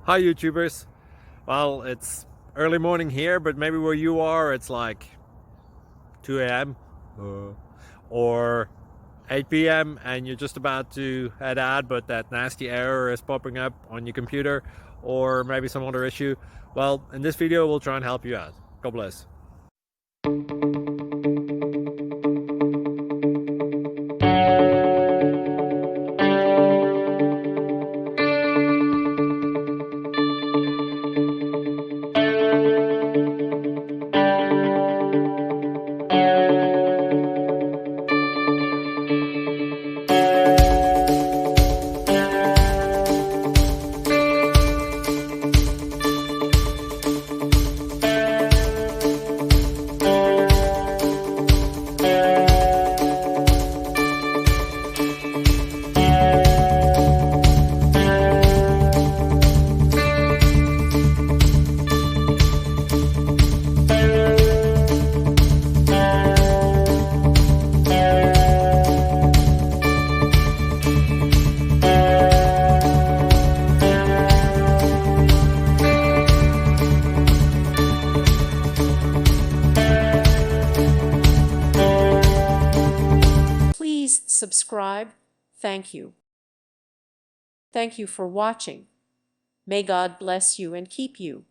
Hi YouTubers. Well, it's early morning here, but maybe where you are it's like 2 a.m. or 8 p.m. and you're just about to head out, but that nasty error is popping up on your computer, or maybe some other issue. Well, in this video we'll try and help you out. God bless. Please subscribe. Thank you. Thank you for watching. May God bless you and keep you.